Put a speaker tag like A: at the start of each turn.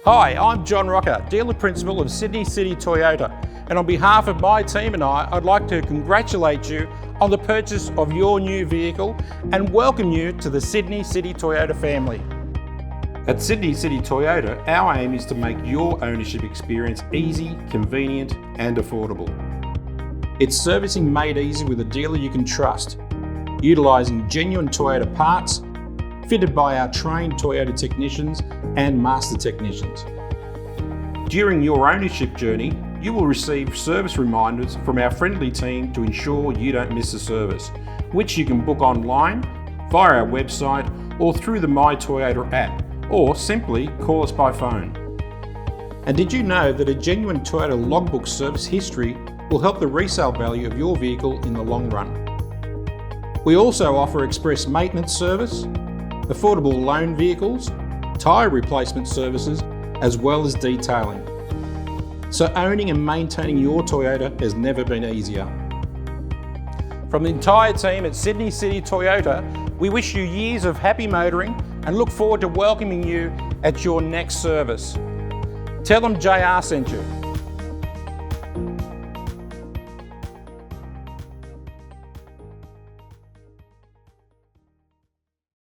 A: Hi, I'm John Rocker, Dealer Principal of Sydney City Toyota, and on behalf of my team and I'd like to congratulate you on the purchase of your new vehicle and welcome you to the Sydney City Toyota family. At Sydney City Toyota, our aim is to make your ownership experience easy, convenient and affordable. It's servicing made easy with a dealer you can trust, utilising genuine Toyota parts, fitted by our trained Toyota technicians and master technicians. During your ownership journey, you will receive service reminders from our friendly team to ensure you don't miss a service, which you can book online, via our website or through the My Toyota app, or simply call us by phone. And did you know that a genuine Toyota logbook service history will help the resale value of your vehicle in the long run? We also offer express maintenance service, affordable loan vehicles, tyre replacement services, as well as detailing. So owning and maintaining your Toyota has never been easier. From the entire team at Sydney City Toyota, we wish you years of happy motoring and look forward to welcoming you at your next service. Tell them JR sent you.